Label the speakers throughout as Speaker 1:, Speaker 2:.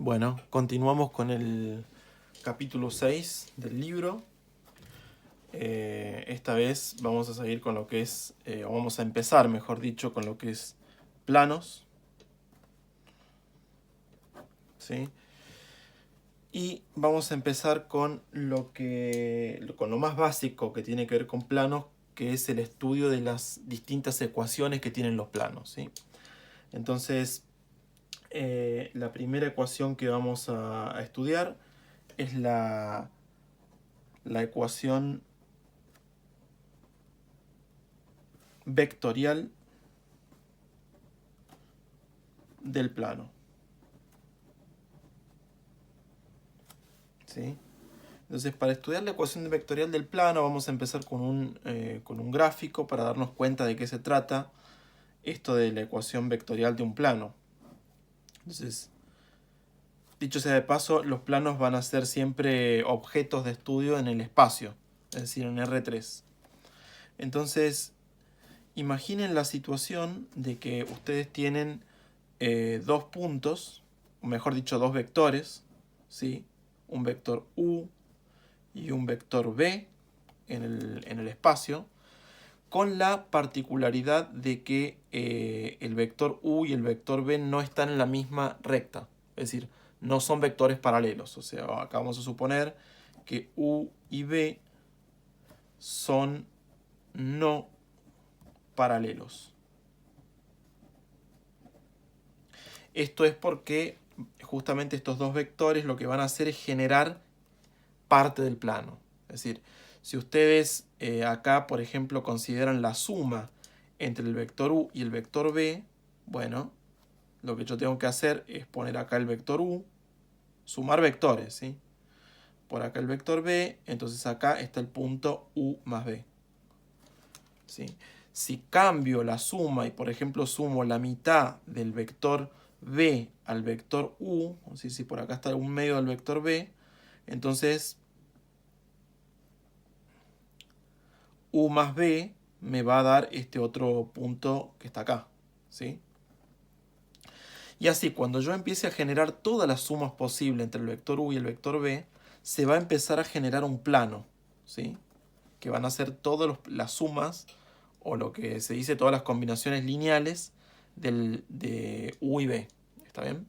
Speaker 1: Bueno, continuamos con el capítulo 6 del libro. Esta vez vamos a seguir con lo que es, o vamos a empezar, mejor dicho, con lo que es planos. ¿Sí? Y vamos a empezar con con lo más básico que tiene que ver con planos, que es el estudio de las distintas ecuaciones que tienen los planos. ¿Sí? Entonces, la primera ecuación que vamos a estudiar es la ecuación vectorial del plano. ¿Sí? Entonces, para estudiar la ecuación vectorial del plano, vamos a empezar con un gráfico para darnos cuenta de qué se trata esto de la ecuación vectorial de un plano. Entonces, dicho sea de paso, los planos van a ser siempre objetos de estudio en el espacio, es decir, en R3. Entonces, imaginen la situación de que ustedes tienen dos puntos, o mejor dicho, dos vectores, ¿sí? Un vector U y un vector V en el espacio, con la particularidad de que el vector U y el vector V no están en la misma recta, es decir, no son vectores paralelos. O sea, acá vamos a suponer que U y V son no paralelos. Esto es porque justamente estos dos vectores lo que van a hacer es generar parte del plano. Es decir, si ustedes acá, por ejemplo, consideran la suma entre el vector U y el vector V, bueno, lo que yo tengo que hacer es poner acá el vector U, sumar vectores, ¿sí? Por acá el vector V, entonces acá está el punto U más V. ¿Sí? Si cambio la suma y, por ejemplo, sumo la mitad del vector V al vector U, si por acá está un medio del vector V, entonces U más B me va a dar este otro punto que está acá, ¿sí? Y así, cuando yo empiece a generar todas las sumas posibles entre el vector U y el vector V, se va a empezar a generar un plano, ¿sí? Que van a ser todas las sumas, o lo que se dice todas las combinaciones lineales de U y V. ¿Está bien?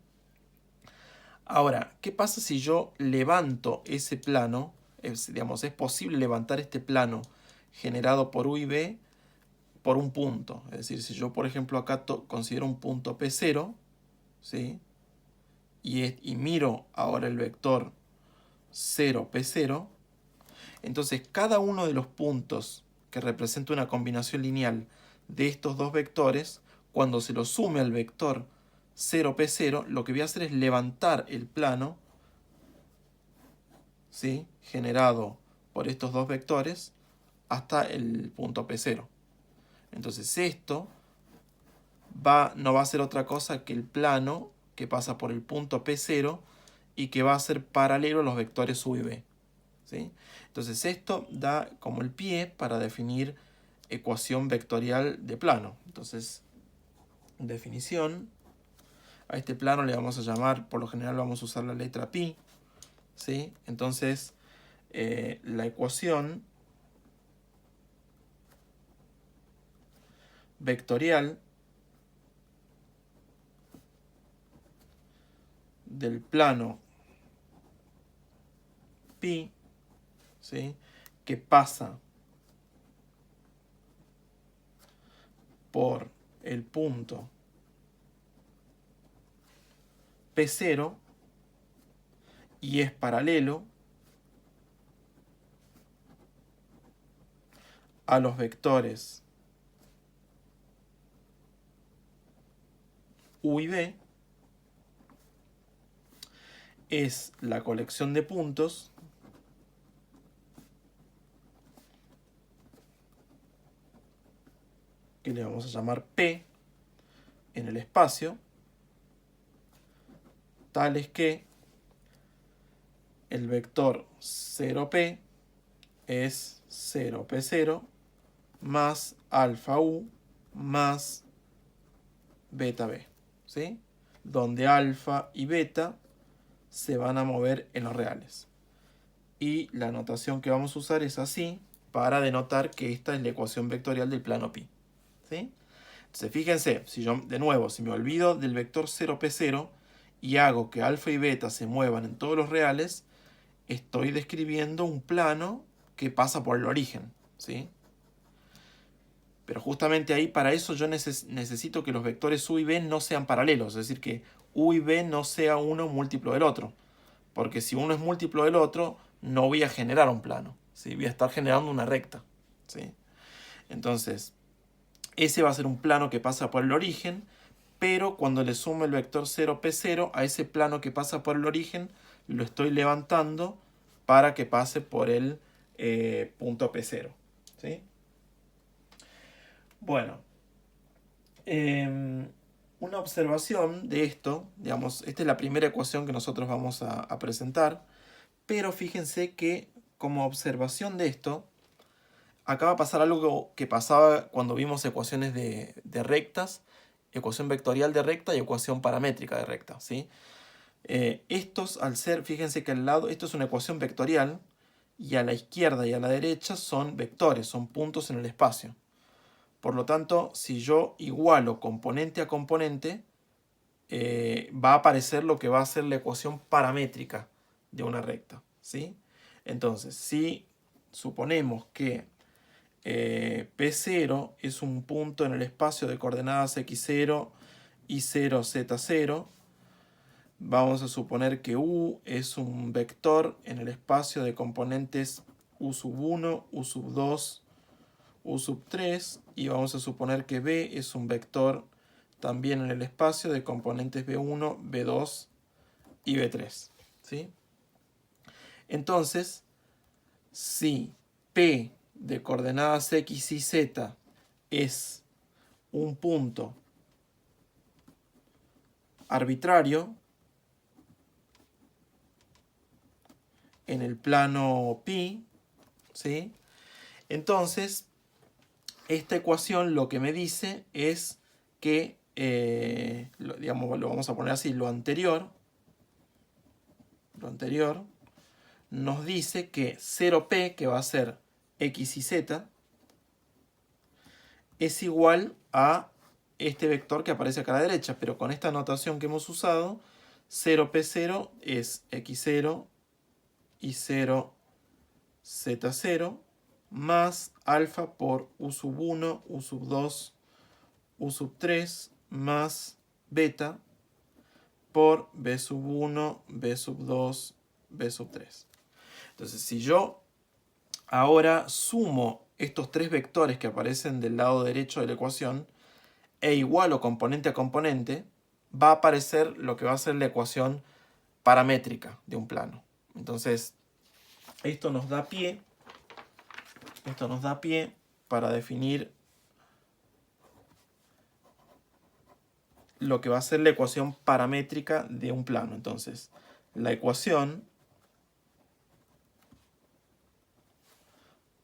Speaker 1: Ahora, ¿qué pasa si yo levanto ese plano? Digamos, es posible levantar este plano generado por U y V por un punto. Es decir, si yo, por ejemplo, acá considero un punto P0, ¿sí? Y miro ahora el vector 0, P0, entonces cada uno de los puntos que representa una combinación lineal de estos dos vectores, cuando se lo sume al vector 0, P0, lo que voy a hacer es levantar el plano, ¿sí? Generado por estos dos vectores hasta el punto P0. Entonces esto no va a ser otra cosa que el plano que pasa por el punto P0 y que va a ser paralelo a los vectores U y V. ¿Sí? Entonces esto da como el pie para definir ecuación vectorial de plano. Entonces, definición, a este plano le vamos a llamar, por lo general vamos a usar la letra pi. ¿Sí? Entonces, la ecuación vectorial del plano pi, ¿sí? Que pasa por el punto P0 y es paralelo a los vectores U y V, es la colección de puntos que le vamos a llamar P en el espacio, tales que el vector 0P es 0P0 más alfa U más beta B, ¿sí? Donde alfa y beta se van a mover en los reales. Y la notación que vamos a usar es así, para denotar que esta es la ecuación vectorial del plano pi. ¿Sí? Entonces fíjense, si yo de nuevo, si me olvido del vector 0p0 y hago que alfa y beta se muevan en todos los reales, estoy describiendo un plano que pasa por el origen. ¿Sí? Pero justamente ahí, para eso yo necesito que los vectores u y b no sean paralelos, es decir, que u y b no sea uno múltiplo del otro. Porque si uno es múltiplo del otro, no voy a generar un plano, ¿sí? Voy a estar generando una recta. ¿Sí? Entonces, ese va a ser un plano que pasa por el origen, pero cuando le sumo el vector 0p0 a ese plano que pasa por el origen, lo estoy levantando para que pase por el punto p0. ¿Sí? Bueno, una observación de esto, digamos, esta es la primera ecuación que nosotros vamos a presentar, pero fíjense que como observación de esto, acá va a pasar algo que pasaba cuando vimos ecuaciones de rectas, ecuación vectorial de recta y ecuación paramétrica de recta, ¿sí? Estos, al ser, fíjense que al lado, esto es una ecuación vectorial, y a la izquierda y a la derecha son vectores, son puntos en el espacio. Por lo tanto, si yo igualo componente a componente, va a aparecer lo que va a ser la ecuación paramétrica de una recta, ¿sí? Entonces, si suponemos que P0 es un punto en el espacio de coordenadas x0, y0, z0, vamos a suponer que U es un vector en el espacio de componentes U1, U2, U3, y vamos a suponer que B es un vector también en el espacio de componentes B1, B2 y B3. ¿Sí? Entonces, si P de coordenadas X y Z es un punto arbitrario en el plano pi, ¿sí? Entonces, esta ecuación lo que me dice es que, digamos, lo vamos a poner así, lo anterior nos dice que 0p, que va a ser x y z, es igual a este vector que aparece acá a la derecha, pero con esta notación que hemos usado, 0p0 es x0, y0, z0, más alfa por u1, u2, u3, más beta por b1, b2, b3. Entonces, si yo ahora sumo estos tres vectores que aparecen del lado derecho de la ecuación e igualo componente a componente, va a aparecer lo que va a ser la ecuación paramétrica de un plano. Entonces, esto nos da pie para definir lo que va a ser la ecuación paramétrica de un plano. Entonces, la ecuación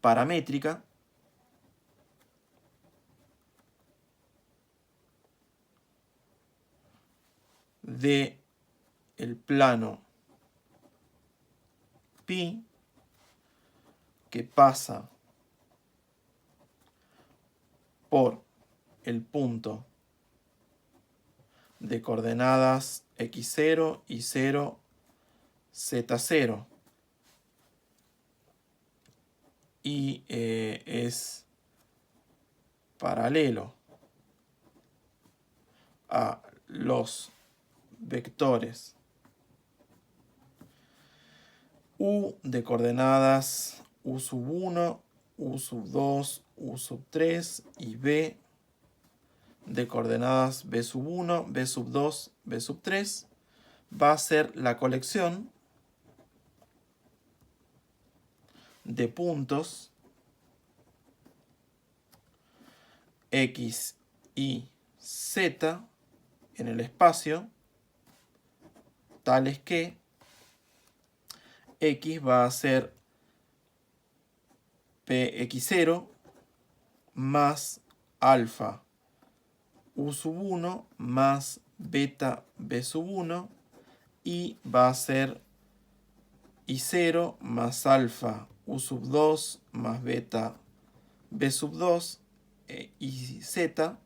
Speaker 1: paramétrica de el plano pi que pasa por el punto de coordenadas x0, y0, z0 y es paralelo a los vectores u de coordenadas u1, u2, u3 y b de coordenadas b1, b2, b3, va a ser la colección de puntos x y z en el espacio, tales que x va a ser px0 más alfa u1 más beta b1 y va a ser I0 más alfa U sub 2 más beta B sub 2 y Z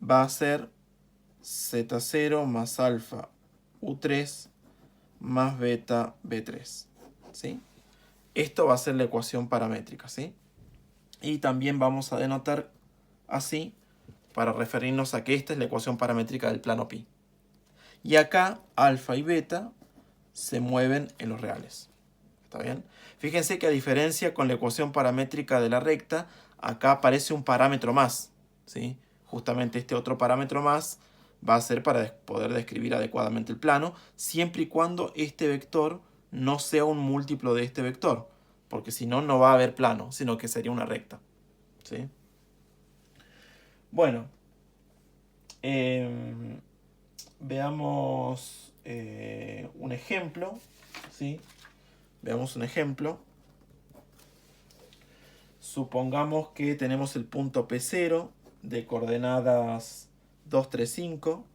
Speaker 1: va a ser Z0 más alfa U3 más beta B3. ¿Sí? Esto va a ser la ecuación paramétrica. ¿Sí? Y también vamos a denotar así para referirnos a que esta es la ecuación paramétrica del plano pi. Y acá alfa y beta se mueven en los reales. ¿Está bien? Fíjense que a diferencia con la ecuación paramétrica de la recta, acá aparece un parámetro más. ¿Sí? Justamente este otro parámetro más va a ser para poder describir adecuadamente el plano, siempre y cuando este vector no sea un múltiplo de este vector, porque si no, no va a haber plano, sino que sería una recta. ¿Sí? Bueno, veamos un ejemplo. ¿Sí? Veamos un ejemplo. Supongamos que tenemos el punto P0 de coordenadas 2, 3, 5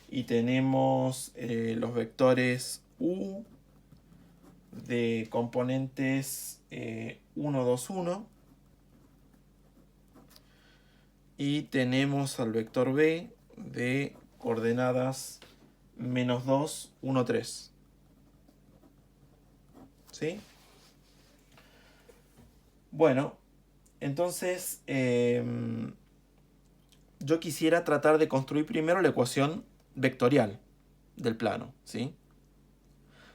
Speaker 1: y tenemos los vectores U de componentes 1, 2, 1 y tenemos al vector B de coordenadas menos 2, 1, 3. ¿Sí? Bueno, entonces yo quisiera tratar de construir primero la ecuación vectorial del plano, ¿sí?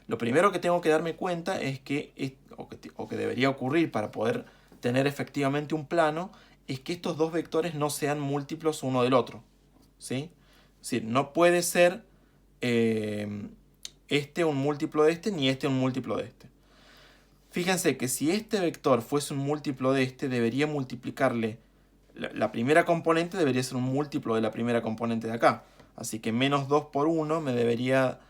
Speaker 1: Lo primero que tengo que darme cuenta es que, o que debería ocurrir para poder tener efectivamente un plano, es que estos dos vectores no sean múltiplos uno del otro, ¿sí? Es decir, no puede ser este un múltiplo de este, ni este un múltiplo de este. Fíjense que si este vector fuese un múltiplo de este, debería multiplicarle. La primera componente debería ser un múltiplo de la primera componente de acá. Así que menos 2 por 1 me debería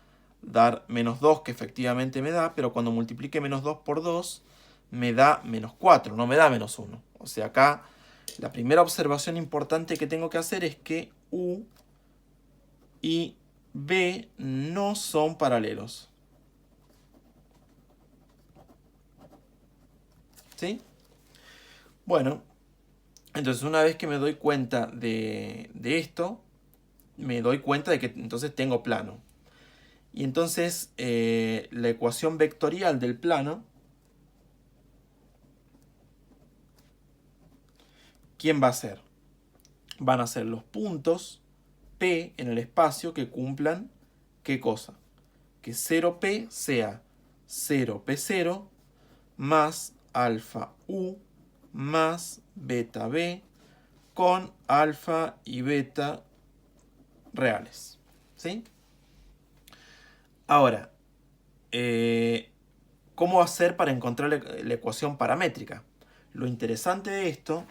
Speaker 1: dar menos 2, que efectivamente me da, pero cuando multiplique menos 2 por 2 me da menos 4, no me da menos 1. O sea, acá la primera observación importante que tengo que hacer es que U y B no son paralelos. ¿Sí? Bueno, entonces una vez que me doy cuenta de esto, me doy cuenta de que entonces tengo plano. Y entonces la ecuación vectorial del plano, ¿quién va a ser? Van a ser los puntos P en el espacio que cumplan, ¿qué cosa? Que 0P sea 0P0 más alfa U más beta B con alfa y beta reales. ¿Sí? Ahora, ¿cómo hacer para encontrar la ecuación paramétrica? Lo interesante de esto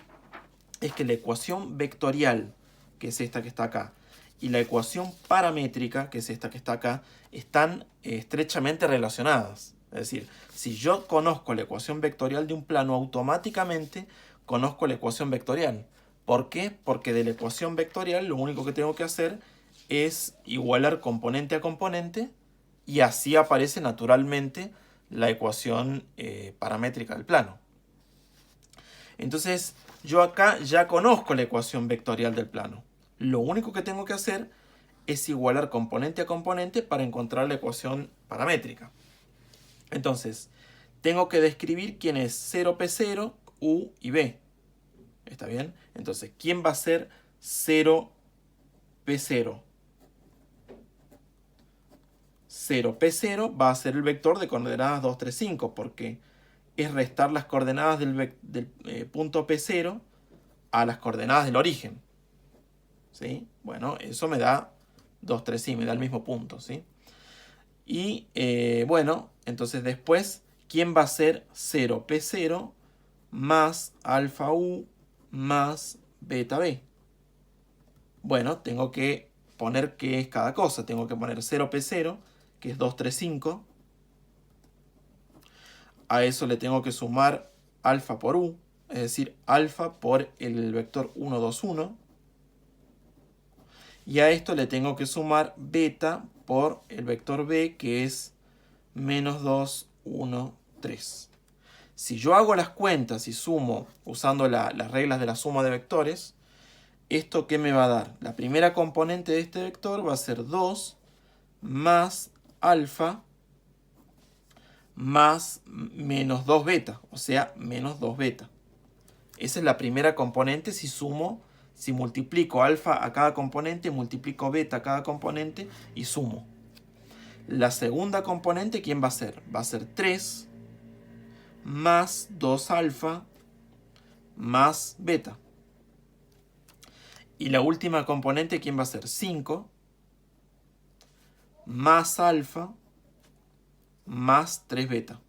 Speaker 1: es que la ecuación vectorial, que es esta que está acá, y la ecuación paramétrica, que es esta que está acá, están estrechamente relacionadas. Es decir, si yo conozco la ecuación vectorial de un plano, automáticamente conozco la ecuación vectorial. ¿Por qué? Porque de la ecuación vectorial lo único que tengo que hacer es igualar componente a componente y así aparece naturalmente la ecuación paramétrica del plano. Entonces, yo acá ya conozco la ecuación vectorial del plano. Lo único que tengo que hacer es igualar componente a componente para encontrar la ecuación paramétrica. Entonces, tengo que describir quién es 0P0, U y B. ¿Está bien? Entonces, ¿quién va a ser 0P0? 0P0 va a ser el vector de coordenadas 2, 3, 5, porque es restar las coordenadas del punto P0 a las coordenadas del origen. ¿Sí? Bueno, eso me da 2, 3, sí, me da el mismo punto. ¿Sí? Y bueno, entonces después, ¿quién va a ser 0P0 más alfa U más beta B? Bueno, tengo que poner qué es cada cosa. Tengo que poner 0P0, que es 2, 3, 5. A eso le tengo que sumar alfa por U, es decir, alfa por el vector 1, 2, 1. Y a esto le tengo que sumar beta por el vector b, que es menos 2, 1, 3. Si yo hago las cuentas y sumo usando las reglas de la suma de vectores, ¿esto qué me va a dar? La primera componente de este vector va a ser 2 más alfa más menos 2 beta, o sea, menos 2 beta. Esa es la primera componente si sumo, si multiplico alfa a cada componente, multiplico beta a cada componente y sumo. La segunda componente, ¿quién va a ser? Va a ser 3 más 2 alfa más beta. Y la última componente, ¿quién va a ser? 5 más alfa más 3 beta.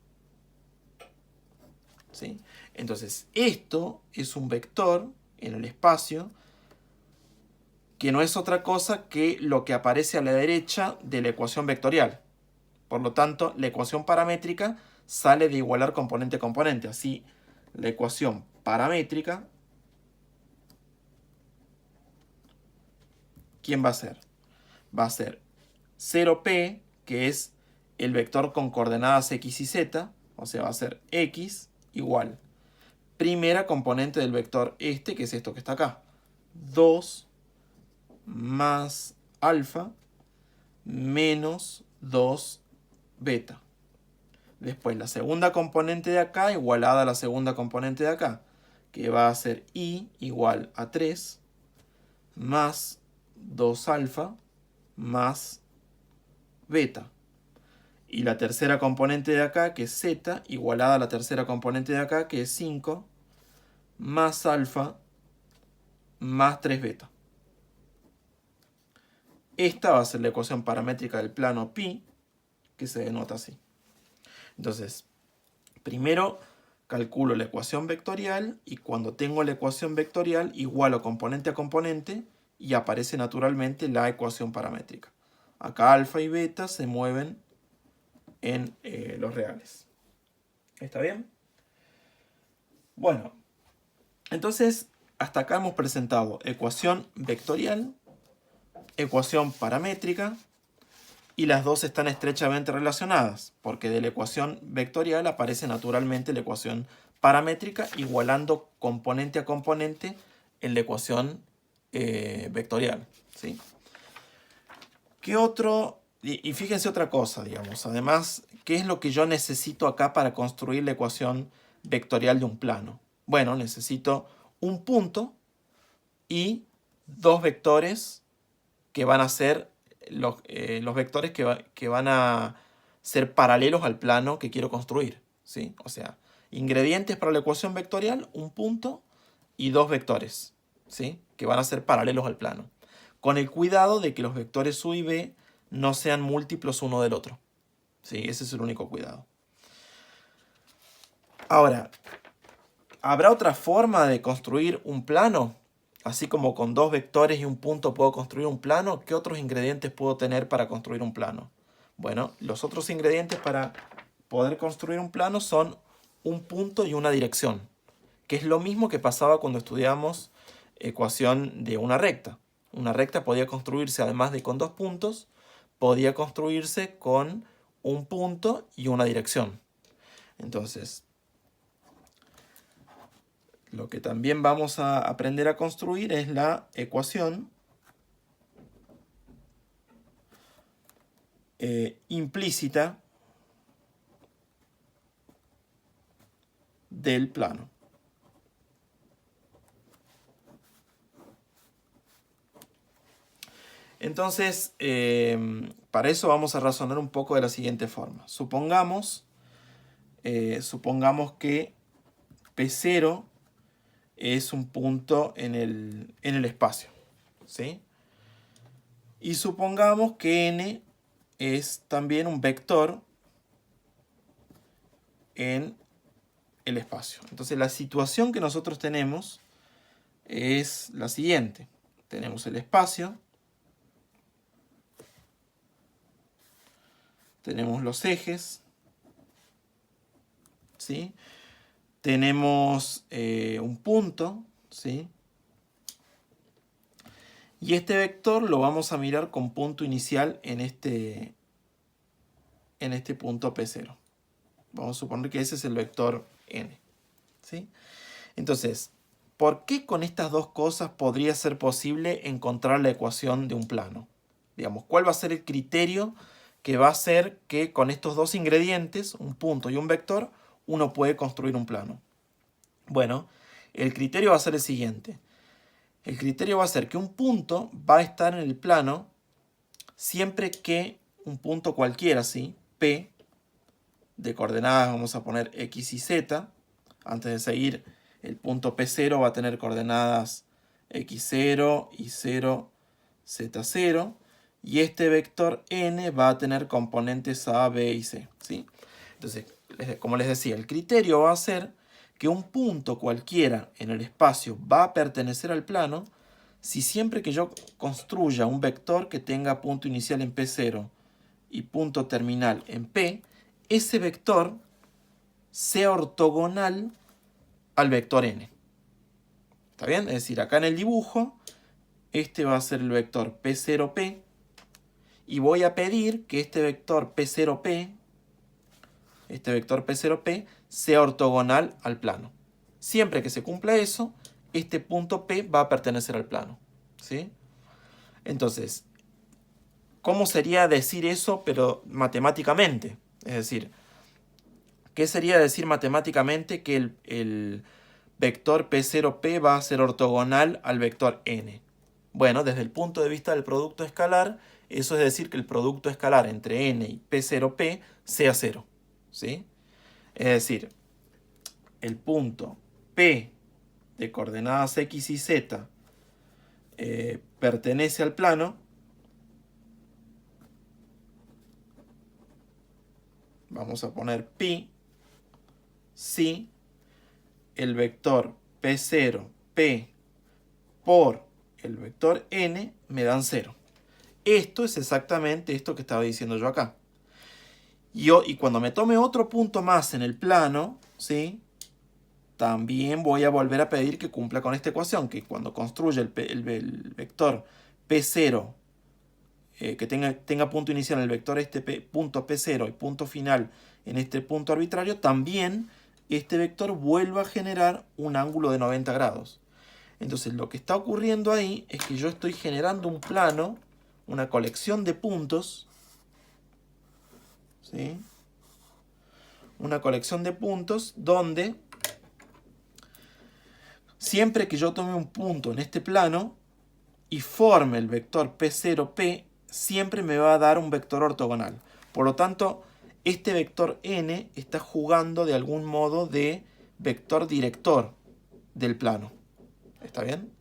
Speaker 1: ¿Sí? Entonces, esto es un vector en el espacio que no es otra cosa que lo que aparece a la derecha de la ecuación vectorial. Por lo tanto, la ecuación paramétrica sale de igualar componente a componente. Así, la ecuación paramétrica, ¿quién va a ser? Va a ser 0p, que es el vector con coordenadas x y z, o sea, va a ser x igual primera componente del vector este, que es esto que está acá, 2 más alfa menos 2 beta. Después la segunda componente de acá igualada a la segunda componente de acá, que va a ser i igual a 3 más 2 alfa más beta. Y la tercera componente de acá, que es z, igualada a la tercera componente de acá, que es 5 más alfa más 3 beta. Esta va a ser la ecuación paramétrica del plano pi, que se denota así. Entonces, primero calculo la ecuación vectorial y cuando tengo la ecuación vectorial igualo componente a componente y aparece naturalmente la ecuación paramétrica. Acá alfa y beta se mueven en los reales. ¿Está bien? Bueno, entonces hasta acá hemos presentado ecuación vectorial, ecuación paramétrica, y las dos están estrechamente relacionadas, porque de la ecuación vectorial aparece naturalmente la ecuación paramétrica igualando componente a componente en la ecuación vectorial. ¿Sí? ¿Qué otro? Y fíjense otra cosa, digamos. Además, ¿qué es lo que yo necesito acá para construir la ecuación vectorial de un plano? Bueno, necesito un punto y dos vectores que van a ser los vectores que van a ser paralelos al plano que quiero construir. ¿Sí? O sea, ingredientes para la ecuación vectorial, un punto y dos vectores, ¿sí? Que van a ser paralelos al plano. Con el cuidado de que los vectores u y b no sean múltiplos uno del otro. ¿Sí? Ese es el único cuidado. Ahora, ¿habrá otra forma de construir un plano? Así como con dos vectores y un punto puedo construir un plano, ¿qué otros ingredientes puedo tener para construir un plano? Bueno, los otros ingredientes para poder construir un plano son un punto y una dirección, que es lo mismo que pasaba cuando estudiamos ecuación de una recta. Una recta podía construirse, además de con dos puntos, podía construirse con un punto y una dirección. Entonces, lo que también vamos a aprender a construir es la ecuación implícita del plano. Entonces, para eso vamos a razonar un poco de la siguiente forma. Supongamos que P0 es un punto en el espacio, ¿sí? Y supongamos que n es también un vector en el espacio. Entonces la situación que nosotros tenemos es la siguiente. Tenemos el espacio, tenemos los ejes, ¿sí? Tenemos un punto, ¿sí? Y este vector lo vamos a mirar con punto inicial en este punto P0. Vamos a suponer que ese es el vector n, ¿sí? Entonces, ¿por qué con estas dos cosas podría ser posible encontrar la ecuación de un plano? Digamos, ¿cuál va a ser el criterio que va a hacer que con estos dos ingredientes, un punto y un vector, uno puede construir un plano? Bueno, el criterio va a ser el siguiente. El criterio va a ser que un punto va a estar en el plano siempre que un punto cualquiera, ¿sí? P, de coordenadas vamos a poner x y z. Antes de seguir, el punto P0 va a tener coordenadas x0, y0, z0. Y este vector n va a tener componentes a, b y c, ¿sí? Entonces, como les decía, el criterio va a ser que un punto cualquiera en el espacio va a pertenecer al plano si siempre que yo construya un vector que tenga punto inicial en P0 y punto terminal en P, ese vector sea ortogonal al vector n. ¿Está bien? Es decir, acá en el dibujo, este va a ser el vector P0P y voy a pedir que este vector P0P sea ortogonal al plano. Siempre que se cumpla eso, este punto P va a pertenecer al plano, ¿sí? Entonces, ¿cómo sería decir eso, pero matemáticamente? Es decir, ¿qué sería decir matemáticamente que el vector P0P va a ser ortogonal al vector n? Bueno, desde el punto de vista del producto escalar, eso es decir que el producto escalar entre n y P0P sea 0, ¿sí? Es decir, el punto P de coordenadas x y z pertenece al plano. Vamos a poner pi si el vector P0, P por el vector n me dan 0. Esto es exactamente esto que estaba diciendo yo acá. Y cuando me tome otro punto más en el plano, ¿sí? También voy a volver a pedir que cumpla con esta ecuación, que cuando construya el vector P0, que tenga punto inicial en el vector punto P0 y punto final en este punto arbitrario, también este vector vuelva a generar un ángulo de 90 grados. Entonces lo que está ocurriendo ahí es que yo estoy generando un plano, una colección de puntos, ¿sí? Una colección de puntos donde siempre que yo tome un punto en este plano y forme el vector P0P, siempre me va a dar un vector ortogonal. Por lo tanto, este vector n está jugando de algún modo de vector director del plano. ¿Está bien?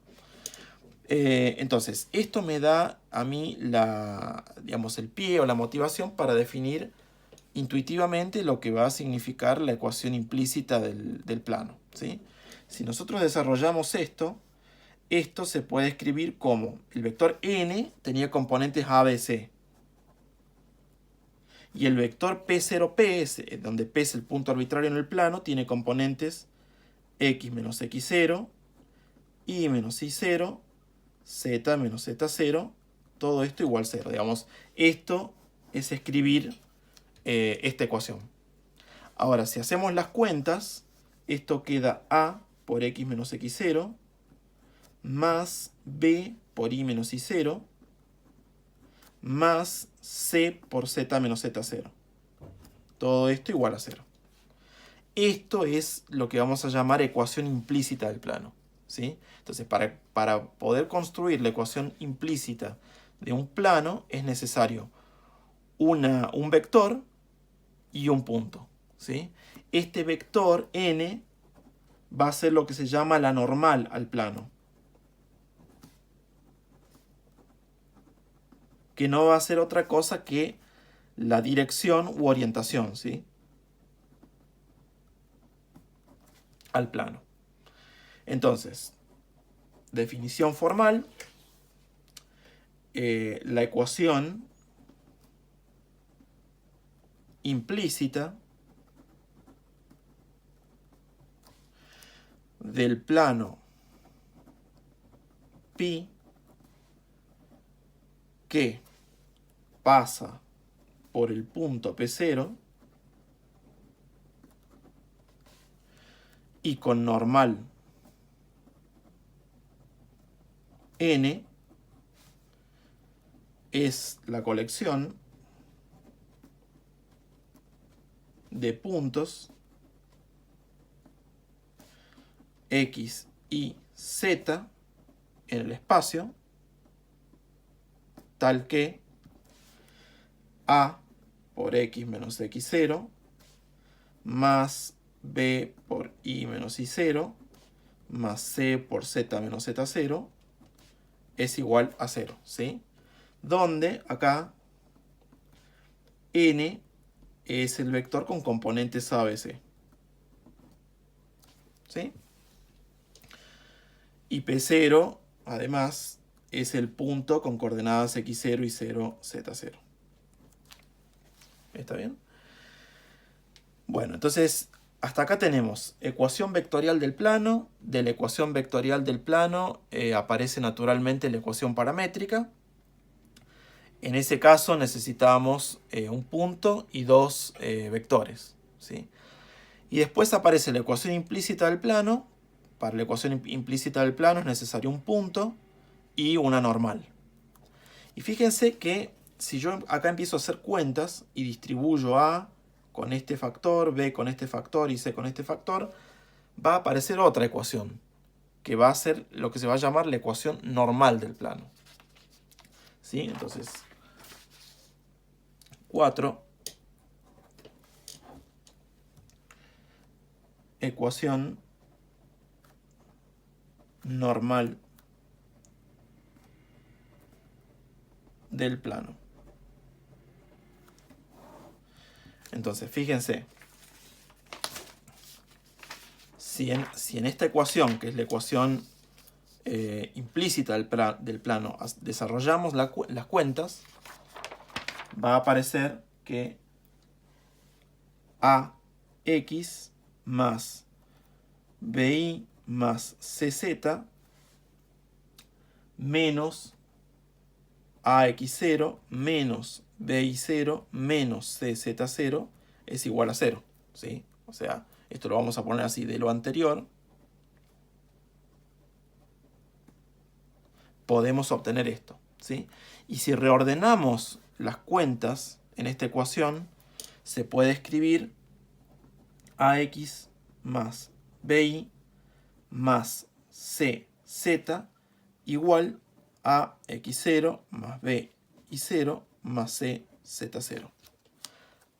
Speaker 1: Entonces, esto me da a mí digamos, el pie o la motivación para definir intuitivamente lo que va a significar la ecuación implícita del plano, ¿sí? Si nosotros desarrollamos esto se puede escribir como el vector n tenía componentes a, b, c. Y el vector P0P, donde P es el punto arbitrario en el plano, tiene componentes x menos x0, y menos y0, z menos z0, todo esto igual 0. Digamos, esto es escribir esta ecuación. Ahora, si hacemos las cuentas, esto queda a por x menos x0 más b por y menos y0 más c por z menos z0. Todo esto igual a 0. Esto es lo que vamos a llamar ecuación implícita del plano, ¿sí? Entonces, para poder construir la ecuación implícita de un plano es necesario un vector y un punto, ¿sí? Este vector n va a ser lo que se llama la normal al plano, que no va a ser otra cosa que la dirección u orientación, ¿sí? Al plano. Entonces, definición formal, la ecuación implícita del plano pi que pasa por el punto P0 y con normal N es la colección de puntos X, Y, Z en el espacio, tal que A por X menos X0 más B por Y menos Y0 más C por Z menos Z0 es igual a 0, ¿sí? Donde acá N es el vector con componentes A, B, C, ¿sí? Y P0, además, es el punto con coordenadas X0, Y0, Z0. ¿Está bien? Bueno, entonces, hasta acá tenemos ecuación vectorial del plano. De la ecuación vectorial del plano aparece naturalmente la ecuación paramétrica. En ese caso necesitábamos un punto y dos vectores, ¿sí? Y después aparece la ecuación implícita del plano. Para la ecuación implícita del plano es necesario un punto y una normal. Y fíjense que si yo acá empiezo a hacer cuentas y distribuyo A con este factor, B con este factor y C con este factor, va a aparecer otra ecuación, que va a ser lo que se va a llamar la ecuación normal del plano. ¿Sí? Entonces, 4, ecuación normal del plano. Entonces, fíjense, si en esta ecuación, que es la ecuación implícita del plano, desarrollamos las cuentas, va a aparecer que AX más BI más CZ menos AX0 menos BI0 menos CZ0 es igual a 0, ¿sí? O sea, esto lo vamos a poner así: de lo anterior podemos obtener esto, ¿sí? Y si reordenamos las cuentas en esta ecuación, se puede escribir AX más BI más CZ igual a X0 más BI0 más CZ0.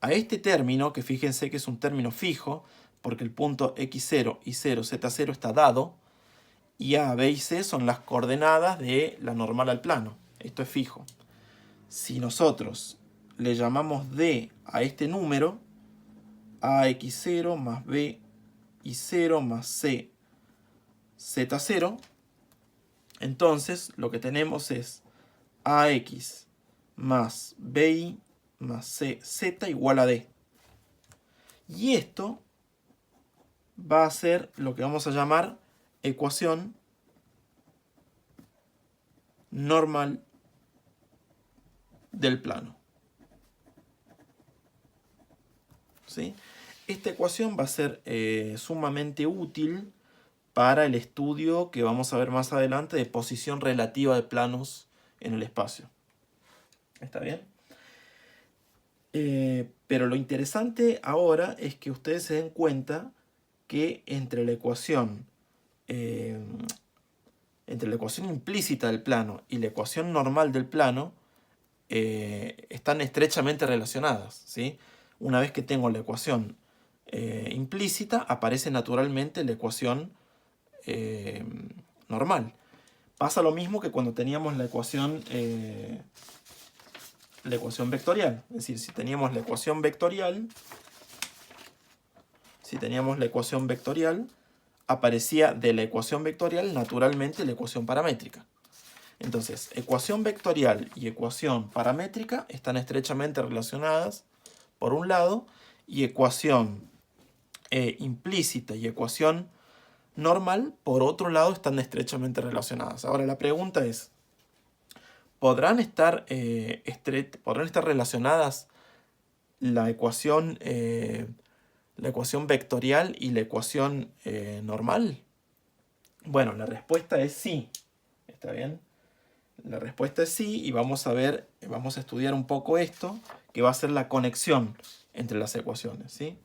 Speaker 1: A este término, que fíjense que es un término fijo, porque el punto X0, Y0, Z0 está dado, y A, B y C son las coordenadas de la normal al plano. Esto es fijo. Si nosotros le llamamos D a este número, AX0 más BI0 más C, Z0, entonces lo que tenemos es AX más BI más CZ igual a D. Y esto va a ser lo que vamos a llamar ecuación normal del plano. ¿Sí? Esta ecuación va a ser sumamente útil para el estudio que vamos a ver más adelante de posición relativa de planos en el espacio. ¿Está bien? Pero lo interesante ahora es que ustedes se den cuenta que entre la ecuación implícita del plano y la ecuación normal del plano están estrechamente relacionadas, ¿sí? Una vez que tengo la ecuación implícita, aparece naturalmente la ecuación normal. Pasa lo mismo que cuando teníamos la ecuación vectorial. Es decir, si teníamos la ecuación vectorial, aparecía de la ecuación vectorial naturalmente la ecuación paramétrica. Entonces, ecuación vectorial y ecuación paramétrica están estrechamente relacionadas por un lado, y ecuación implícita y ecuación normal por otro lado están estrechamente relacionadas. Ahora la pregunta es, ¿podrán estar relacionadas la ecuación vectorial y la ecuación normal? Bueno, la respuesta es sí. ¿Está bien? La respuesta es sí, y vamos a estudiar un poco esto, que va a ser la conexión entre las ecuaciones, ¿sí?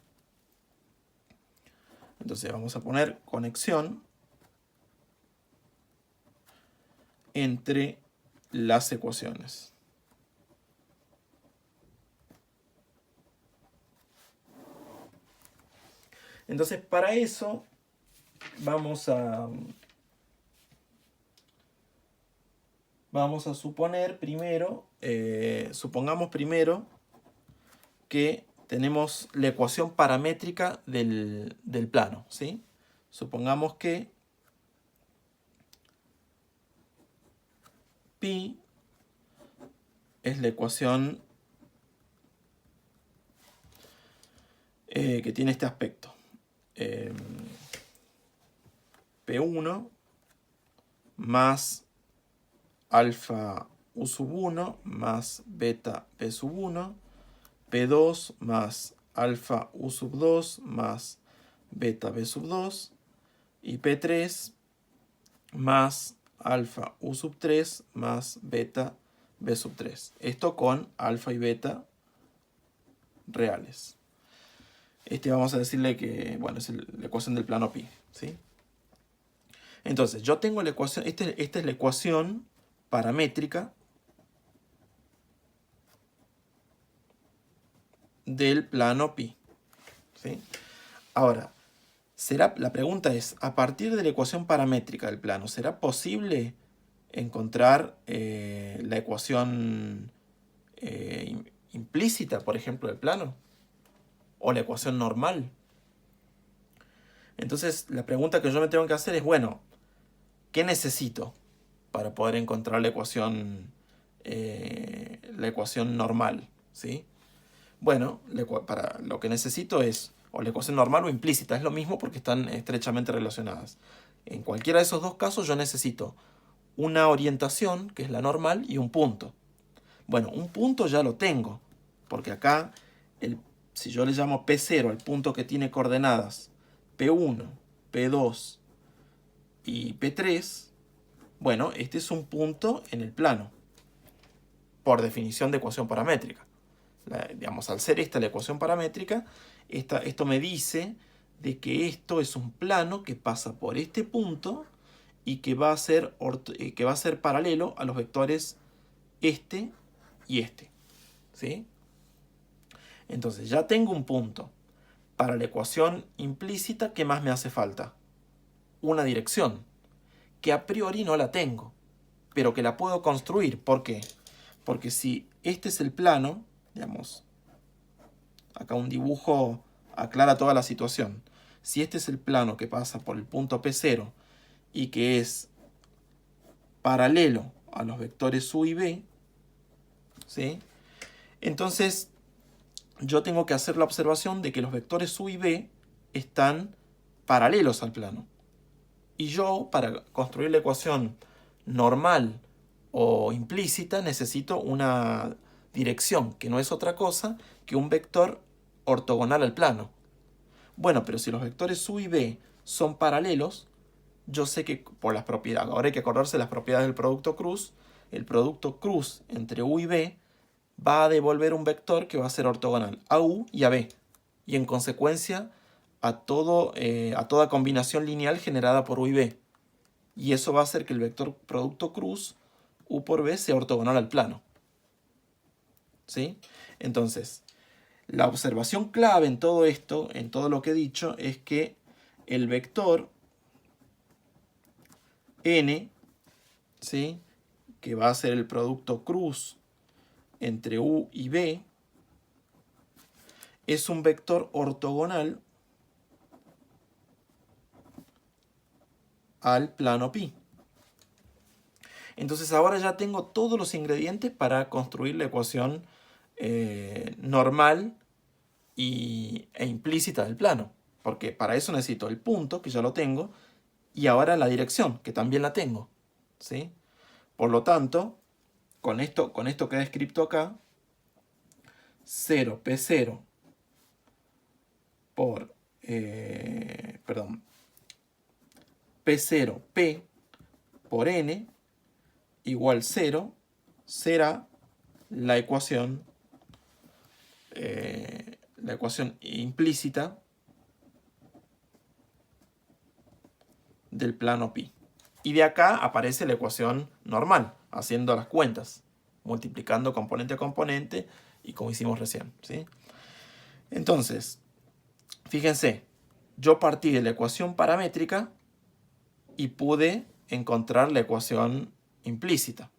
Speaker 1: Entonces vamos a poner conexión entre las ecuaciones. Entonces, para eso vamos a suponer primero, supongamos primero que tenemos la ecuación paramétrica del plano, ¿sí? Supongamos que pi es la ecuación que tiene este aspecto. P1 más alfa u sub 1 más beta p sub 1, P2 más alfa u sub 2 más beta b sub 2, y P3 más alfa u sub 3 más beta b sub 3. Esto con alfa y beta reales. Vamos a decirle que, bueno, es la ecuación del plano pi, ¿sí? Entonces, yo tengo la ecuación, esta es la ecuación paramétrica del plano pi, ¿sí? Ahora, la pregunta es, a partir de la ecuación paramétrica del plano, ¿será posible encontrar la ecuación implícita, por ejemplo, del plano? ¿O la ecuación normal? Entonces, la pregunta que yo me tengo que hacer es, bueno, ¿qué necesito para poder encontrar la ecuación normal? ¿Sí? Bueno, para lo que necesito es o la ecuación normal o implícita, es lo mismo porque están estrechamente relacionadas. En cualquiera de esos dos casos yo necesito una orientación, que es la normal, y un punto. Bueno, un punto ya lo tengo, porque acá, si yo le llamo P0 al punto que tiene coordenadas P1, P2 y P3, bueno, este es un punto en el plano, por definición de ecuación paramétrica. Digamos, al ser esta la ecuación paramétrica, esto me dice de que esto es un plano que pasa por este punto y que va a ser paralelo a los vectores este y este, ¿sí? Entonces ya tengo un punto. Para la ecuación implícita, ¿qué más me hace falta? Una dirección, que a priori no la tengo, pero que la puedo construir. ¿Por qué? Porque si este es el plano, digamos, acá un dibujo aclara toda la situación. Si este es el plano que pasa por el punto P0 y que es paralelo a los vectores u y b, ¿sí? Entonces yo tengo que hacer la observación de que los vectores u y b están paralelos al plano. Y yo, para construir la ecuación normal o implícita, necesito una dirección, que no es otra cosa que un vector ortogonal al plano. Bueno, pero si los vectores u y b son paralelos, yo sé que por las propiedades, ahora hay que acordarse de las propiedades del producto cruz, el producto cruz entre u y b va a devolver un vector que va a ser ortogonal a u y a b, y en consecuencia a toda combinación lineal generada por u y b. Y eso va a hacer que el vector producto cruz u por b sea ortogonal al plano, ¿sí? Entonces, la observación clave en todo esto, en todo lo que he dicho, es que el vector n, ¿sí?, que va a ser el producto cruz entre u y b, es un vector ortogonal al plano pi. Entonces ahora ya tengo todos los ingredientes para construir la ecuación normal e implícita del plano. Porque para eso necesito el punto, que ya lo tengo, y ahora la dirección, que también la tengo, ¿sí? Por lo tanto, con esto que he descrito acá, 0, P0 por, perdón, P0, P por N igual 0 será la ecuación implícita del plano pi. Y de acá aparece la ecuación normal, haciendo las cuentas, multiplicando componente a componente y como hicimos recién, ¿sí? Entonces, fíjense, yo partí de la ecuación paramétrica y pude encontrar la ecuación implícita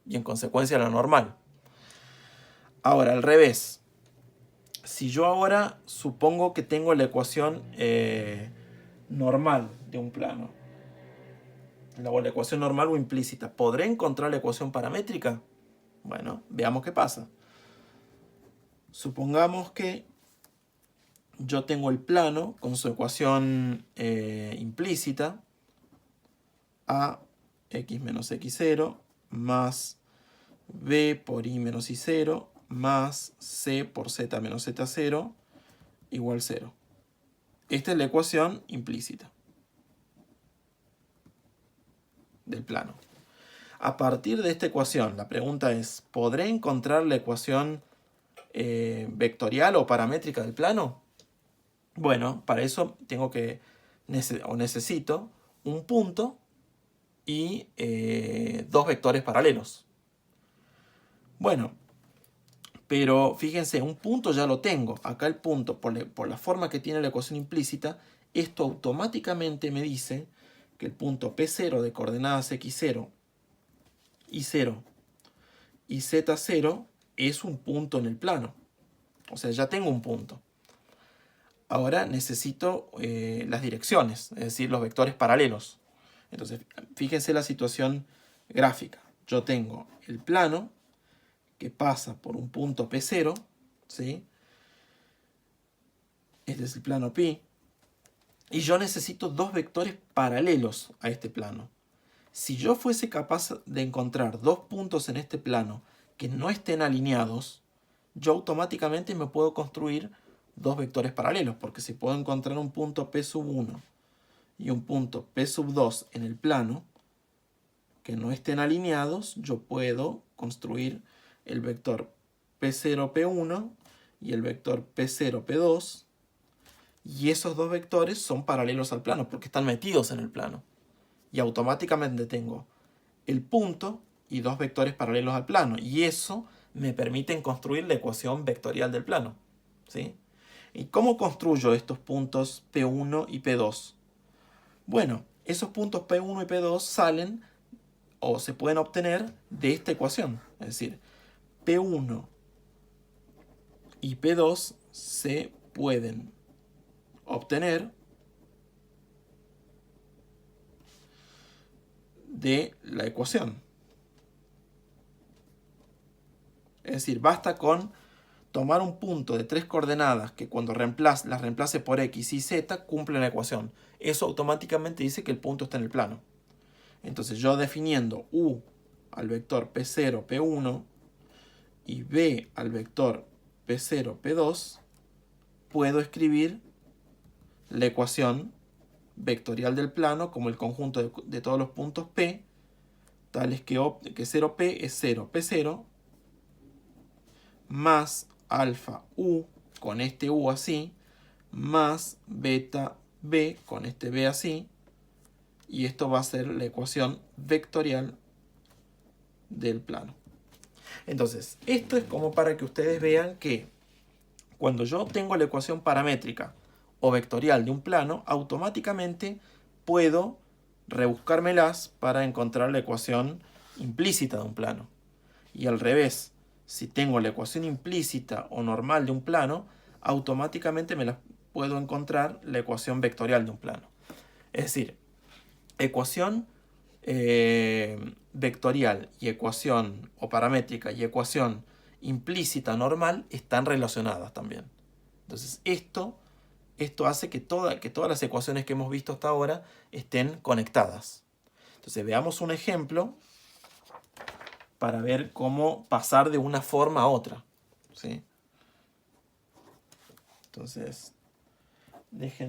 Speaker 1: y en consecuencia la normal. Ahora, al revés. Si yo ahora supongo que tengo la ecuación normal de un plano, la ecuación normal o implícita, ¿podré encontrar la ecuación paramétrica? Bueno, veamos qué pasa. Supongamos que yo tengo el plano con su ecuación implícita, ax menos x0 más b por y menos y0 más c por z menos z0 igual 0. Esta es la ecuación implícita del plano. A partir de esta ecuación, la pregunta es, ¿podré encontrar la ecuación vectorial o paramétrica del plano? Bueno, para eso tengo que, necesito un punto y dos vectores paralelos. Bueno, pero fíjense, un punto ya lo tengo. Acá el punto, por la forma que tiene la ecuación implícita, esto automáticamente me dice que el punto P0 de coordenadas x0, y0 y z0 es un punto en el plano. O sea, ya tengo un punto. Ahora necesito las direcciones, es decir, los vectores paralelos. Entonces, fíjense la situación gráfica. Yo tengo el plano que pasa por un punto P0, ¿sí? Este es el plano pi. Y yo necesito dos vectores paralelos a este plano. Si yo fuese capaz de encontrar dos puntos en este plano que no estén alineados, yo automáticamente me puedo construir dos vectores paralelos, porque si puedo encontrar un punto P1 y un punto P2 en el plano que no estén alineados, yo puedo construir el vector P0, P1 y el vector P0, P2, y esos dos vectores son paralelos al plano porque están metidos en el plano. Y automáticamente tengo el punto y dos vectores paralelos al plano. Y eso me permite construir la ecuación vectorial del plano, ¿sí? ¿Y cómo construyo estos puntos P1 y P2? Bueno, esos puntos P1 y P2 salen o se pueden obtener de esta ecuación. Es decir, P1 y P2 se pueden obtener de la ecuación. Es decir, basta con tomar un punto de tres coordenadas que cuando las reemplace por x y z cumplen la ecuación. Eso automáticamente dice que el punto está en el plano. Entonces yo definiendo u al vector P0, P1 y b al vector P0, P2, puedo escribir la ecuación vectorial del plano como el conjunto de todos los puntos P, tales que 0P es 0, P0, más alfa U con este U así, más beta B con este B así, y esto va a ser la ecuación vectorial del plano. Entonces, esto es como para que ustedes vean que cuando yo obtengo la ecuación paramétrica o vectorial de un plano, automáticamente puedo rebuscármelas para encontrar la ecuación implícita de un plano. Y al revés, si tengo la ecuación implícita o normal de un plano, automáticamente me la puedo encontrar la ecuación vectorial de un plano. Es decir, ecuación vectorial y ecuación o paramétrica y ecuación implícita normal están relacionadas también. Entonces esto hace que todas las ecuaciones que hemos visto hasta ahora estén conectadas. Entonces veamos un ejemplo para ver cómo pasar de una forma a otra, ¿sí? Entonces, dejen